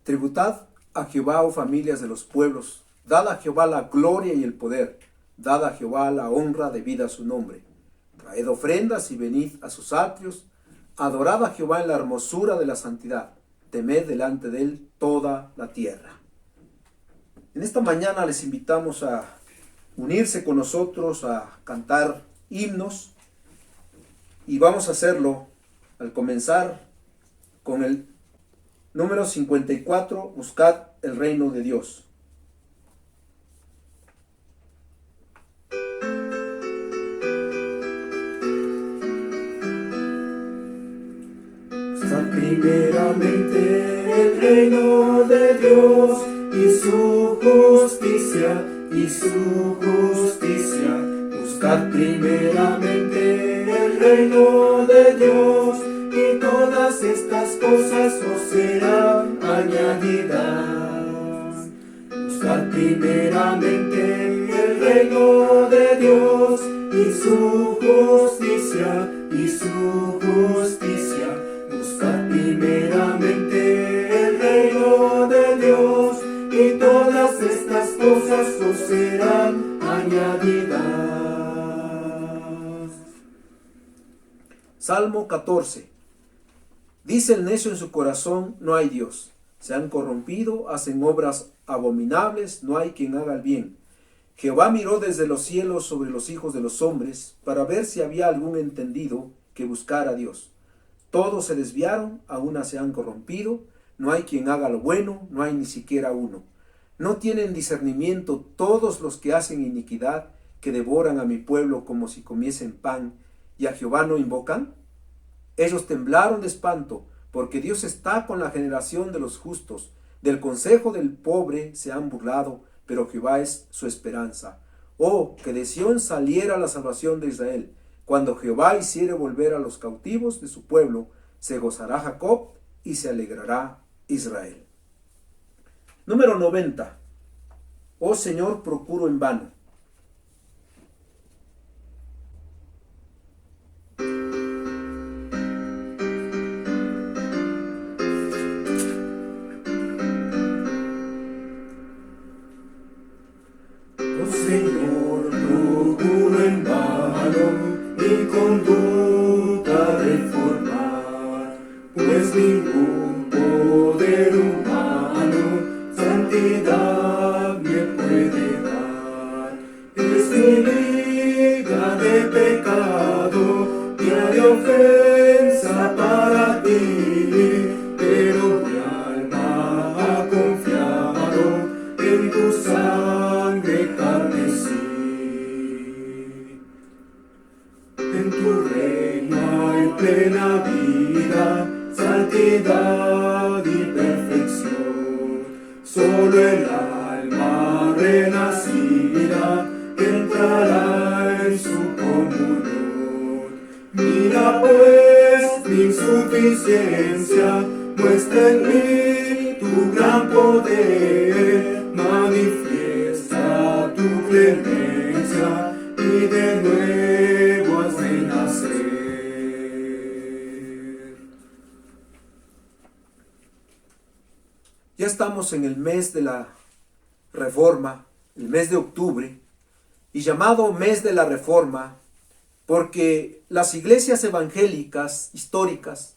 Tributad a Jehová, oh familias de los pueblos, dad a Jehová la gloria y el poder, dad a Jehová la honra debida a su nombre. Traed ofrendas y venid a sus atrios, adorad a Jehová en la hermosura de la santidad, temed delante de él toda la tierra. En esta mañana les invitamos a unirse con nosotros a cantar himnos, y vamos a hacerlo al comenzar con el número 54, Buscad el reino de Dios. Buscad primeramente el reino de Dios y su justicia, Buscad primeramente el reino de Dios, y todas estas cosas os serán añadidas. Buscad primeramente el reino de Dios y su justicia, Buscad primeramente el reino de Dios, y todas estas cosas os serán añadidas. Salmo 14. Dice el necio en su corazón, no hay Dios. Se han corrompido, hacen obras abominables, no hay quien haga el bien. Jehová miró desde los cielos sobre los hijos de los hombres, para ver si había algún entendido que buscara a Dios. Todos se desviaron, a una se han corrompido, no hay quien haga lo bueno, no hay ni siquiera uno. No tienen discernimiento todos los que hacen iniquidad, que devoran a mi pueblo como si comiesen pan, y a Jehová no invocan. Ellos temblaron de espanto, porque Dios está con la generación de los justos. Del consejo del pobre se han burlado, pero Jehová es su esperanza. Oh, que de Sión saliera la salvación de Israel. Cuando Jehová hiciere volver a los cautivos de su pueblo, se gozará Jacob y se alegrará Israel. Número 90. Oh Señor, procuro en vano. Oh Señor, procuro en vano mi conducta reformar, pues ningún poder humano santidad me puede dar. Es mi liga de pecado, diaria ofensa para ti, pero mi alma ha confiado en tu sangre carmesí. En tu reino hay plena vida, santidad y perfección. Solo el alma renacida entrará en su comunión. Mira pues mi insuficiencia, muestra en mí tu gran poder, manifiesta tu clemencia y de nuevo has de nacer. Ya estamos en el mes de la Reforma, el mes de octubre, y llamado mes de la Reforma porque las iglesias evangélicas históricas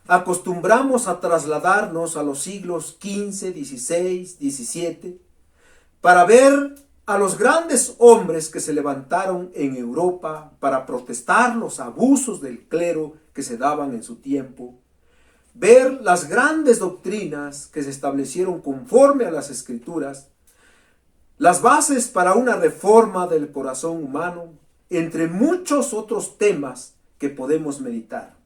acostumbramos a trasladarnos a los siglos XV, XVI, XVII para ver a los grandes hombres que se levantaron en Europa para protestar los abusos del clero que se daban en su tiempo, ver las grandes doctrinas que se establecieron conforme a las Escrituras, las bases para una reforma del corazón humano, entre muchos otros temas que podemos meditar.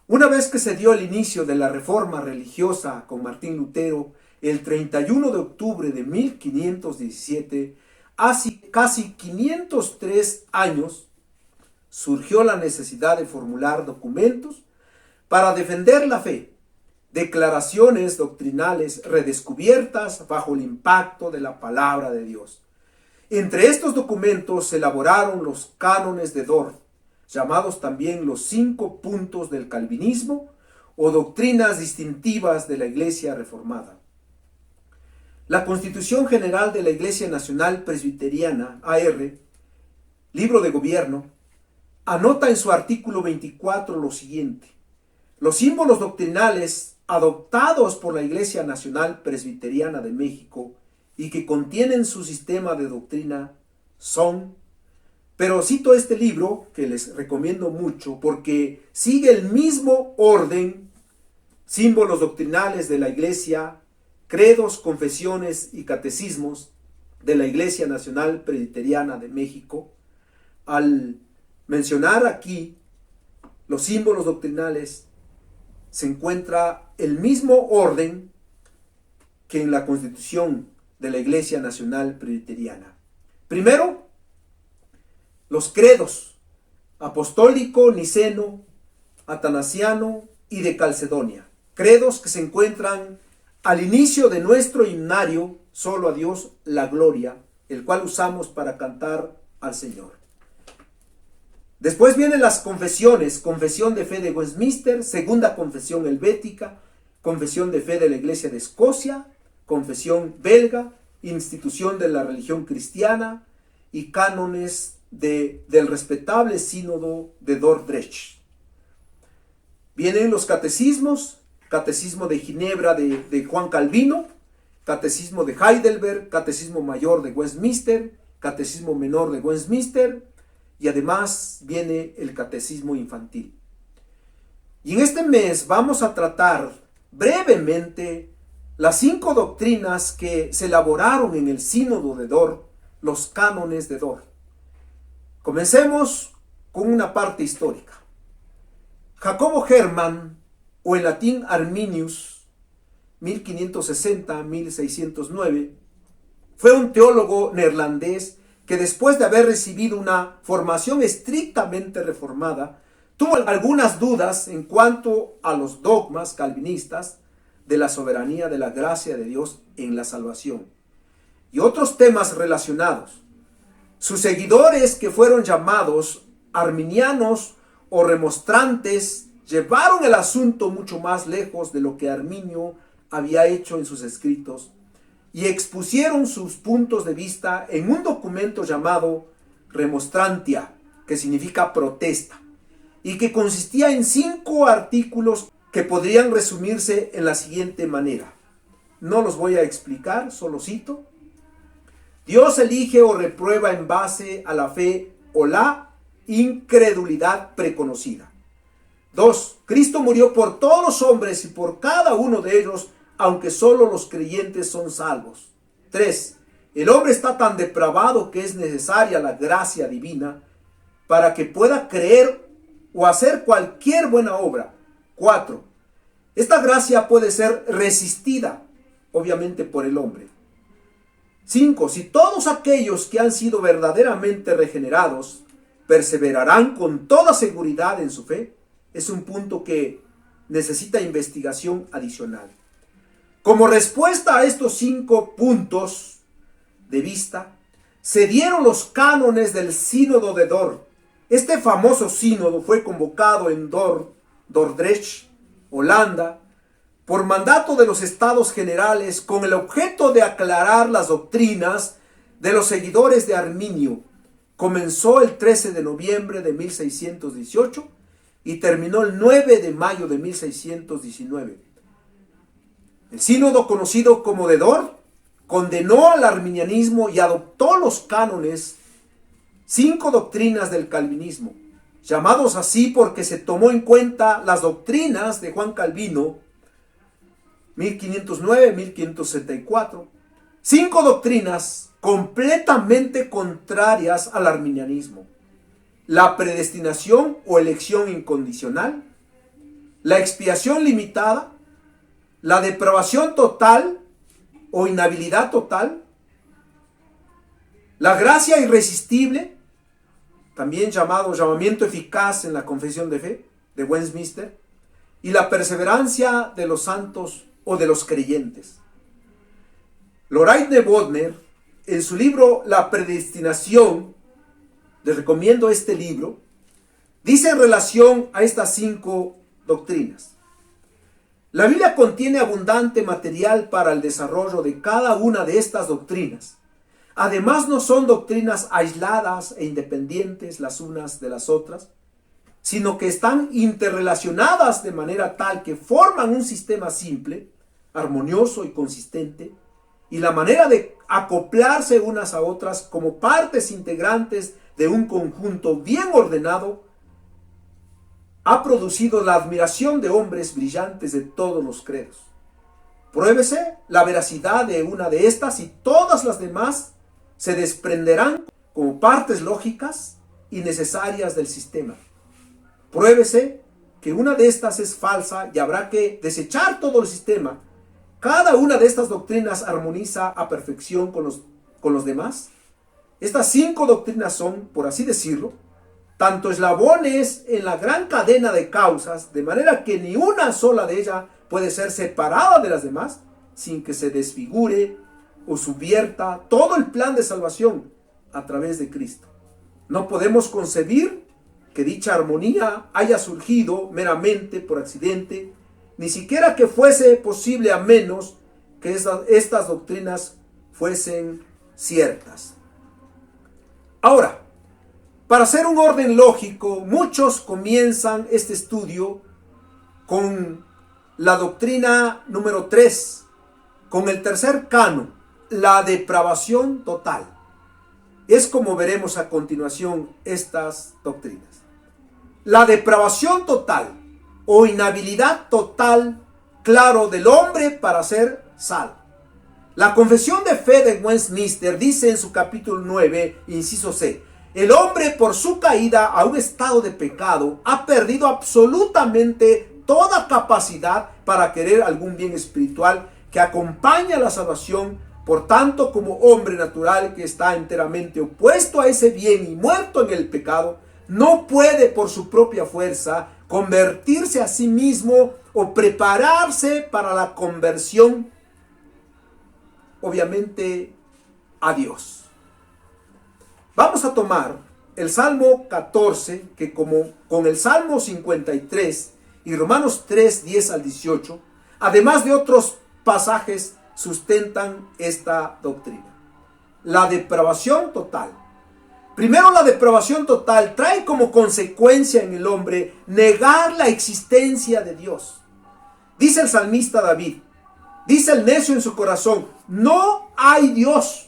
Una vez que se dio el inicio de la reforma religiosa con Martín Lutero, el 31 de octubre de 1517, hace casi 503 años, surgió la necesidad de formular documentos para defender la fe, declaraciones doctrinales redescubiertas bajo el impacto de la palabra de Dios. Entre estos documentos se elaboraron los cánones de Dort, llamados también los 5 puntos del calvinismo, o doctrinas distintivas de la Iglesia Reformada. La Constitución General de la Iglesia Nacional Presbiteriana, AR, Libro de Gobierno, anota en su artículo 24 lo siguiente: los símbolos doctrinales adoptados por la Iglesia Nacional Presbiteriana de México y que contienen su sistema de doctrina son, pero cito este libro que les recomiendo mucho porque sigue el mismo orden: símbolos doctrinales de la Iglesia, credos, confesiones y catecismos de la Iglesia Nacional Presbiteriana de México. Al mencionar aquí los símbolos doctrinales, se encuentra el mismo orden que en la Constitución de la Iglesia Nacional Presbiteriana. Primero, los credos: apostólico, niceno, atanasiano y de Calcedonia. Credos que se encuentran al inicio de nuestro himnario, Solo a Dios la gloria, el cual usamos para cantar al Señor. Después vienen las confesiones: confesión de fe de Westminster, segunda confesión helvética, confesión de fe de la Iglesia de Escocia, confesión belga, institución de la religión cristiana y cánones del respetable sínodo de Dordrecht. Vienen los catecismos: catecismo de Ginebra de Juan Calvino, catecismo de Heidelberg, catecismo mayor de Westminster, catecismo menor de Westminster, y además viene el catecismo infantil. Y en este mes vamos a tratar brevemente las 5 doctrinas que se elaboraron en el sínodo de Dort, los cánones de Dort. Comencemos con una parte histórica. Jacobo Hermann, o en latín Arminius, 1560-1609, fue un teólogo neerlandés que después de haber recibido una formación estrictamente reformada, tuvo algunas dudas en cuanto a los dogmas calvinistas de la soberanía de la gracia de Dios en la salvación y otros temas relacionados. Sus seguidores, que fueron llamados arminianos o remonstrantes, llevaron el asunto mucho más lejos de lo que Arminio había hecho en sus escritos y expusieron sus puntos de vista en un documento llamado Remonstrantia, que significa protesta, y que consistía en 5 artículos que podrían resumirse en la siguiente manera. No los voy a explicar, solo cito: Dios elige o reprueba en base a la fe o la incredulidad preconocida. 2. Cristo murió por todos los hombres y por cada uno de ellos, aunque solo los creyentes son salvos. 3. El hombre está tan depravado que es necesaria la gracia divina para que pueda creer o hacer cualquier buena obra. 4. Esta gracia puede ser resistida, obviamente, por el hombre. 5. Si todos aquellos que han sido verdaderamente regenerados perseverarán con toda seguridad en su fe, es un punto que necesita investigación adicional. Como respuesta a estos 5 puntos de vista, se dieron los cánones del sínodo de Dort. Este famoso sínodo fue convocado en Dordrecht, Holanda, por mandato de los Estados Generales, con el objeto de aclarar las doctrinas de los seguidores de Arminio. Comenzó el 13 de noviembre de 1618 y terminó el 9 de mayo de 1619. El sínodo, conocido como de Dort, condenó al arminianismo y adoptó los cánones, 5 doctrinas del calvinismo, llamados así porque se tomó en cuenta las doctrinas de Juan Calvino, 1509-1564, 5 doctrinas completamente contrarias al arminianismo: la predestinación o elección incondicional, la expiación limitada, la depravación total o inhabilidad total, la gracia irresistible, también llamamiento eficaz en la confesión de fe de Westminster, y la perseverancia de los santos o de los creyentes. Loraine Bodmer, en su libro La predestinación, les recomiendo este libro, dice en relación a estas 5 doctrinas: La Biblia contiene abundante material para el desarrollo de cada una de estas doctrinas. Además, no son doctrinas aisladas e independientes las unas de las otras, sino que están interrelacionadas de manera tal que forman un sistema simple, armonioso y consistente, y la manera de acoplarse unas a otras como partes integrantes de un conjunto bien ordenado ha producido la admiración de hombres brillantes de todos los credos. Pruébese la veracidad de una de estas y todas las demás se desprenderán como partes lógicas y necesarias del sistema. Pruébese que una de estas es falsa y habrá que desechar todo el sistema. Cada una de estas doctrinas armoniza a perfección con los demás. Estas 5 doctrinas son, por así decirlo, tanto eslabones en la gran cadena de causas, de manera que ni una sola de ellas puede ser separada de las demás, sin que se desfigure o subvierta todo el plan de salvación a través de Cristo. No podemos concebir que dicha armonía haya surgido meramente por accidente, ni siquiera que fuese posible a menos que estas doctrinas fuesen ciertas. Ahora, para hacer un orden lógico, muchos comienzan este estudio con la doctrina número 3, con el tercer canon, la depravación total. Es como veremos a continuación estas doctrinas. La depravación total o inhabilidad total, claro, del hombre para ser salvo. La Confesión de Fe de Westminster dice en su capítulo 9, inciso C: el hombre por su caída a un estado de pecado ha perdido absolutamente toda capacidad para querer algún bien espiritual que acompaña la salvación. Por tanto, como hombre natural que está enteramente opuesto a ese bien y muerto en el pecado, no puede por su propia fuerza convertirse a sí mismo o prepararse para la conversión, obviamente, a Dios. Vamos a tomar el Salmo 14, que como con el Salmo 53 y Romanos 3, 10 al 18, además de otros pasajes, sustentan esta doctrina. La depravación total. Primero, la depravación total trae como consecuencia en el hombre negar la existencia de Dios. Dice el salmista David, dice el necio en su corazón: no hay Dios.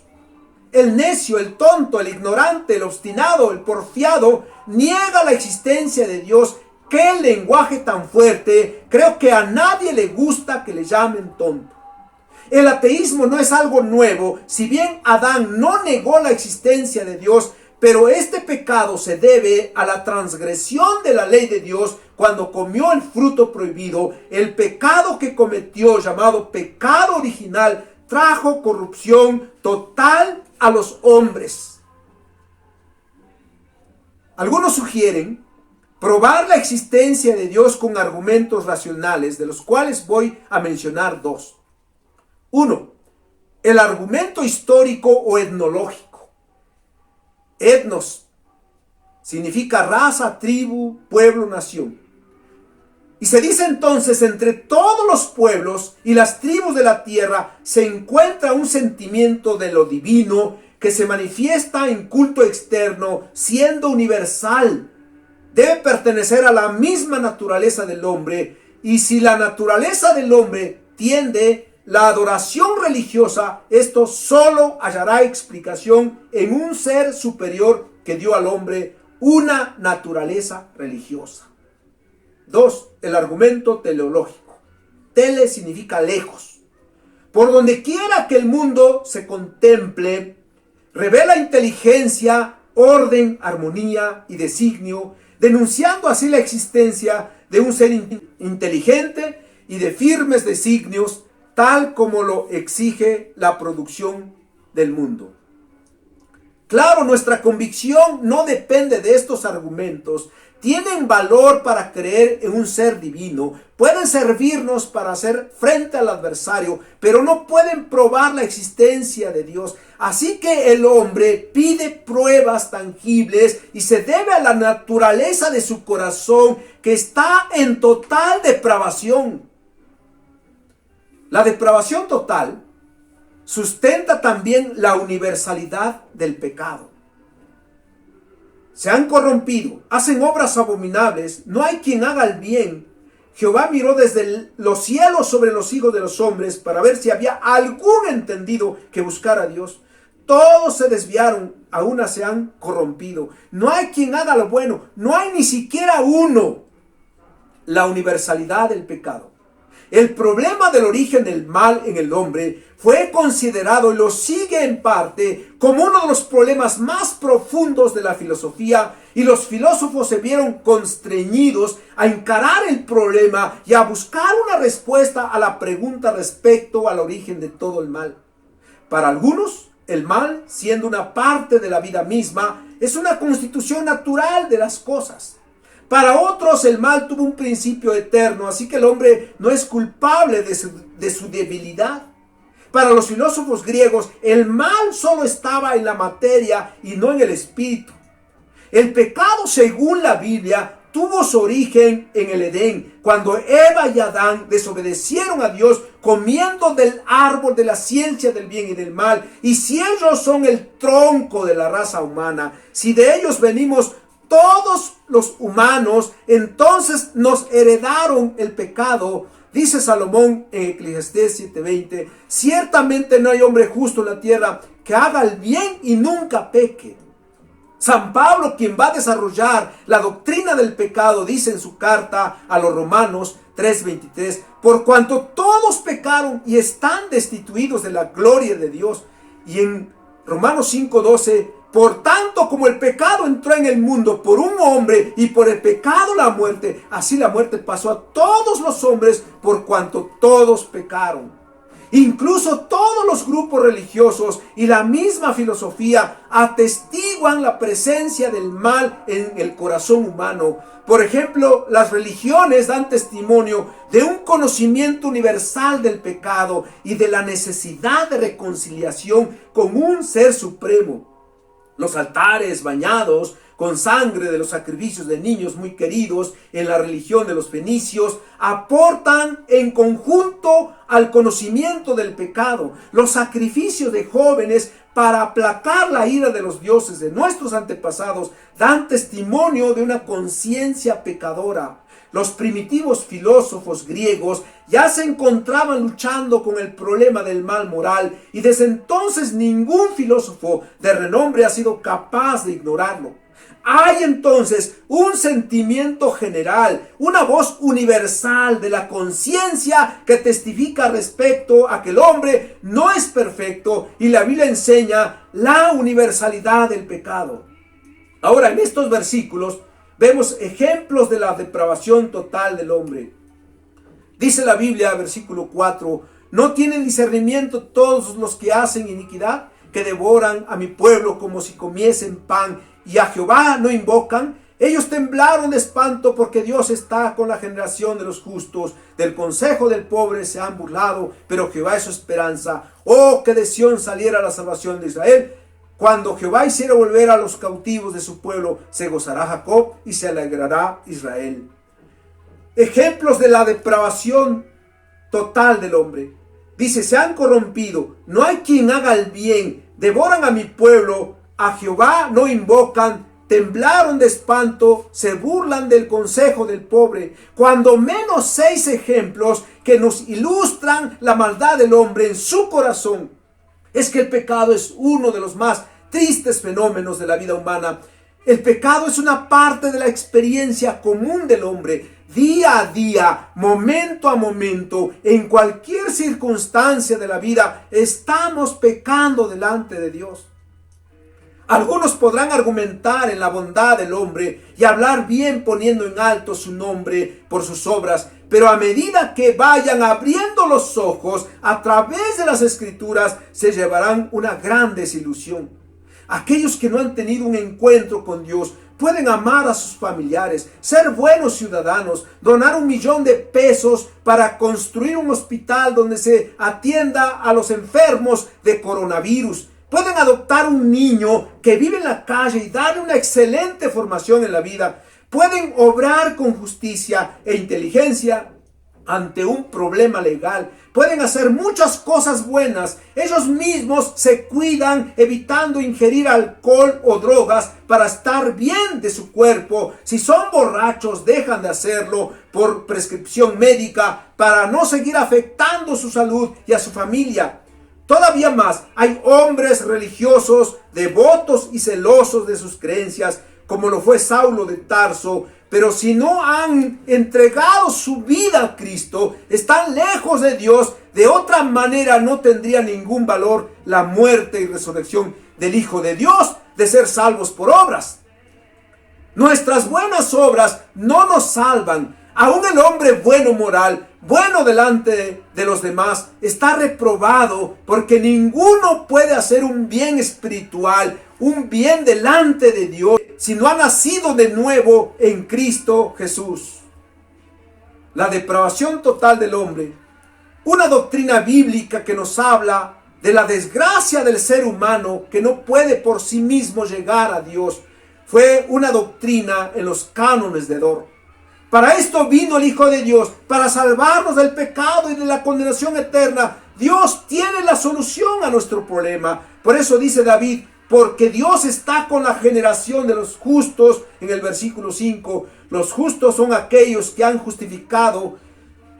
El necio, el tonto, el ignorante, el obstinado, el porfiado niega la existencia de Dios. ¡Qué lenguaje tan fuerte! Creo que a nadie le gusta que le llamen tonto. El ateísmo no es algo nuevo. Si bien Adán no negó la existencia de Dios, pero este pecado se debe a la transgresión de la ley de Dios cuando comió el fruto prohibido. El pecado que cometió, llamado pecado original, trajo corrupción total a los hombres. Algunos sugieren probar la existencia de Dios con argumentos racionales, de los cuales voy a mencionar 2. 1. El argumento histórico o etnológico. Etnos significa raza, tribu, pueblo, nación. Y se dice entonces: entre todos los pueblos y las tribus de la tierra se encuentra un sentimiento de lo divino que se manifiesta en culto externo, siendo universal. Debe pertenecer a la misma naturaleza del hombre, y si la naturaleza del hombre tiende la adoración religiosa, esto solo hallará explicación en un ser superior que dio al hombre una naturaleza religiosa. 2. El argumento teleológico. Tele significa lejos. Por donde quiera que el mundo se contemple, revela inteligencia, orden, armonía y designio, denunciando así la existencia de un ser inteligente y de firmes designios, tal como lo exige la producción del mundo. Claro, nuestra convicción no depende de estos argumentos. Tienen valor para creer en un ser divino, pueden servirnos para hacer frente al adversario, pero no pueden probar la existencia de Dios. Así que el hombre pide pruebas tangibles y se debe a la naturaleza de su corazón, que está en total depravación. La depravación total sustenta también la universalidad del pecado. Se han corrompido, hacen obras abominables, no hay quien haga el bien. Jehová miró desde los cielos sobre los hijos de los hombres para ver si había algún entendido que buscara a Dios. Todos se desviaron, a una se han corrompido. No hay quien haga lo bueno, no hay ni siquiera uno. La universalidad del pecado. El problema del origen del mal en el hombre fue considerado y lo sigue en parte como uno de los problemas más profundos de la filosofía, y los filósofos se vieron constreñidos a encarar el problema y a buscar una respuesta a la pregunta respecto al origen de todo el mal. Para algunos, el mal, siendo una parte de la vida misma, es una constitución natural de las cosas. Para otros el mal tuvo un principio eterno, así que el hombre no es culpable de su debilidad. Para los filósofos griegos, el mal solo estaba en la materia y no en el espíritu. El pecado, según la Biblia, tuvo su origen en el Edén, cuando Eva y Adán desobedecieron a Dios comiendo del árbol de la ciencia del bien y del mal. Y si ellos son el tronco de la raza humana, si de ellos venimos todos los humanos, entonces nos heredaron el pecado. Dice Salomón en Eclesiastés 7:20, ciertamente no hay hombre justo en la tierra que haga el bien y nunca peque. San Pablo, quien va a desarrollar la doctrina del pecado, dice en su carta a los Romanos 3:23, por cuanto todos pecaron y están destituidos de la gloria de Dios. Y en Romanos 5:12, por tanto, como el pecado entró en el mundo por un hombre y por el pecado la muerte, así la muerte pasó a todos los hombres por cuanto todos pecaron. Incluso todos los grupos religiosos y la misma filosofía atestiguan la presencia del mal en el corazón humano. Por ejemplo, las religiones dan testimonio de un conocimiento universal del pecado y de la necesidad de reconciliación con un ser supremo. Los altares bañados con sangre de los sacrificios de niños muy queridos en la religión de los fenicios aportan en conjunto al conocimiento del pecado. Los sacrificios de jóvenes para aplacar la ira de los dioses de nuestros antepasados dan testimonio de una conciencia pecadora. Los primitivos filósofos griegos ya se encontraban luchando con el problema del mal moral, y desde entonces ningún filósofo de renombre ha sido capaz de ignorarlo. Hay entonces un sentimiento general, una voz universal de la conciencia que testifica respecto a que el hombre no es perfecto, y la Biblia enseña la universalidad del pecado. Ahora, en estos versículos vemos ejemplos de la depravación total del hombre. Dice la Biblia, versículo 4, ¿no tienen discernimiento todos los que hacen iniquidad, que devoran a mi pueblo como si comiesen pan, y a Jehová no invocan? Ellos temblaron de espanto porque Dios está con la generación de los justos. Del consejo del pobre se han burlado, pero Jehová es su esperanza. Oh, que de Sión saliera la salvación de Israel. Cuando Jehová hiciera volver a los cautivos de su pueblo, se gozará Jacob y se alegrará Israel. Ejemplos de la depravación total del hombre. Dice, se han corrompido, no hay quien haga el bien, devoran a mi pueblo, a Jehová no invocan, temblaron de espanto, se burlan del consejo del pobre. Cuando menos 6 ejemplos que nos ilustran la maldad del hombre en su corazón. Es que el pecado es uno de los más tristes fenómenos de la vida humana. El pecado es una parte de la experiencia común del hombre. Día a día, momento a momento, en cualquier circunstancia de la vida, estamos pecando delante de Dios. Algunos podrán argumentar en la bondad del hombre y hablar bien poniendo en alto su nombre por sus obras, pero a medida que vayan abriendo los ojos a través de las Escrituras, se llevarán una gran desilusión. Aquellos que no han tenido un encuentro con Dios pueden amar a sus familiares, ser buenos ciudadanos, donar 1 millón de pesos para construir un hospital donde se atienda a los enfermos de coronavirus. Pueden adoptar un niño que vive en la calle y darle una excelente formación en la vida. Pueden obrar con justicia e inteligencia ante un problema legal. Pueden hacer muchas cosas buenas. Ellos mismos se cuidan evitando ingerir alcohol o drogas para estar bien de su cuerpo. Si son borrachos, dejan de hacerlo por prescripción médica para no seguir afectando su salud y a su familia. Todavía más, hay hombres religiosos, devotos y celosos de sus creencias, como lo fue Saulo de Tarso, pero si no han entregado su vida a Cristo, están lejos de Dios. De otra manera no tendría ningún valor la muerte y resurrección del Hijo de Dios, de ser salvos por obras. Nuestras buenas obras no nos salvan. Aún el hombre bueno moral, bueno delante de los demás, está reprobado, porque ninguno puede hacer un bien espiritual, un bien delante de Dios, si no ha nacido de nuevo en Cristo Jesús. La depravación total del hombre, una doctrina bíblica que nos habla de la desgracia del ser humano que no puede por sí mismo llegar a Dios, fue una doctrina en los cánones de Dort. Para esto vino el Hijo de Dios, para salvarnos del pecado y de la condenación eterna. Dios tiene la solución a nuestro problema. Por eso dice David, porque Dios está con la generación de los justos, en el versículo 5. Los justos son aquellos que han justificado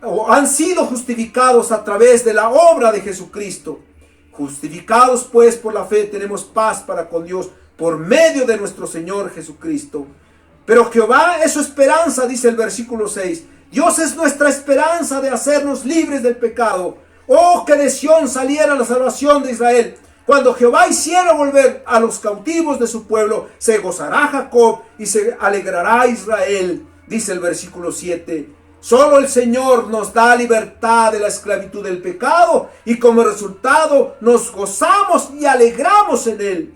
o han sido justificados a través de la obra de Jesucristo. Justificados pues por la fe tenemos paz para con Dios por medio de nuestro Señor Jesucristo. Pero Jehová es su esperanza, dice el versículo 6. Dios es nuestra esperanza de hacernos libres del pecado. Oh, que de Sión saliera la salvación de Israel. Cuando Jehová hiciera volver a los cautivos de su pueblo, se gozará Jacob y se alegrará Israel, dice el versículo 7. Solo el Señor nos da libertad de la esclavitud del pecado y como resultado nos gozamos y alegramos en él.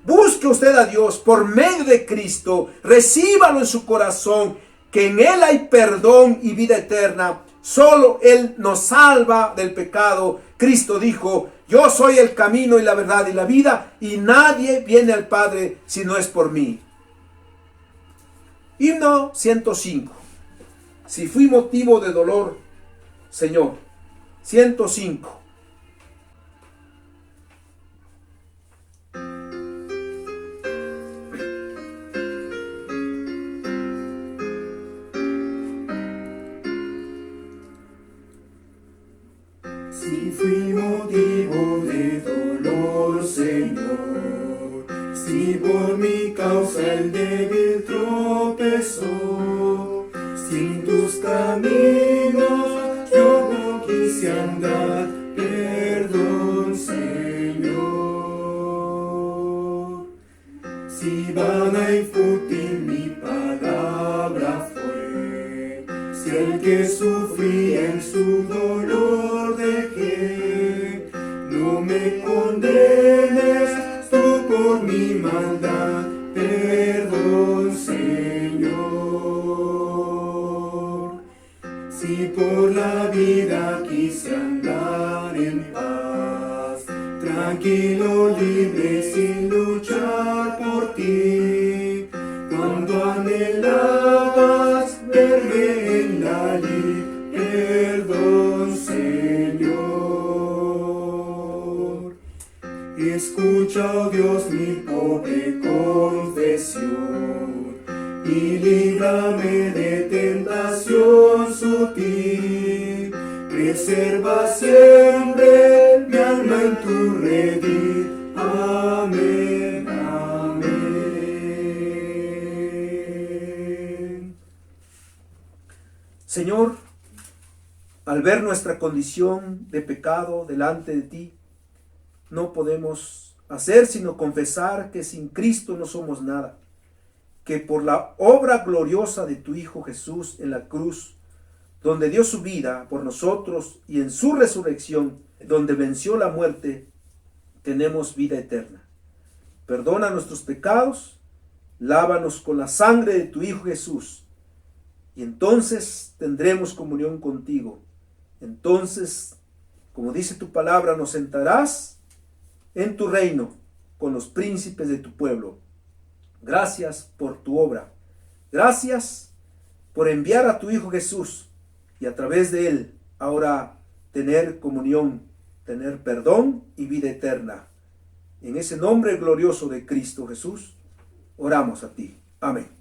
Busque usted a Dios por medio de Cristo, recíbalo en su corazón, que en Él hay perdón y vida eterna. Solo Él nos salva del pecado. Cristo dijo, yo soy el camino y la verdad y la vida, y nadie viene al Padre si no es por mí. Himno 105. Si fui motivo de dolor, Señor. 105. Si fui motivo de dolor, Señor, si por mi causa el débil tropezó, si en tus caminos yo no quise andar, perdón, Señor. Si vana y fútil mi palabra fue, si el que sufría en su dolor dejé, no me condenes tú por mi maldad, perdón, Señor. Si por la vida quise andar en paz, tranquilo, libre, sin luchar por ti, cuando anhelabas verme en la lid, perdón, Señor. Escucha, oh Dios, mi pobre confesión, y líbrame de tentación sutil. Preserva siempre mi alma en tu redil. Amén, amén. Señor, al ver nuestra condición de pecado delante de ti, no podemos hacer sino confesar que sin Cristo no somos nada, que por la obra gloriosa de tu Hijo Jesús en la cruz, donde dio su vida por nosotros, y en su resurrección, donde venció la muerte, tenemos vida eterna. Perdona nuestros pecados, lávanos con la sangre de tu Hijo Jesús, y entonces tendremos comunión contigo. Entonces, como dice tu palabra, nos sentarás en tu reino con los príncipes de tu pueblo. Gracias por tu obra. Gracias por enviar a tu Hijo Jesús, y a través de él ahora tener comunión, tener perdón y vida eterna. En ese nombre glorioso de Cristo Jesús, oramos a ti. Amén.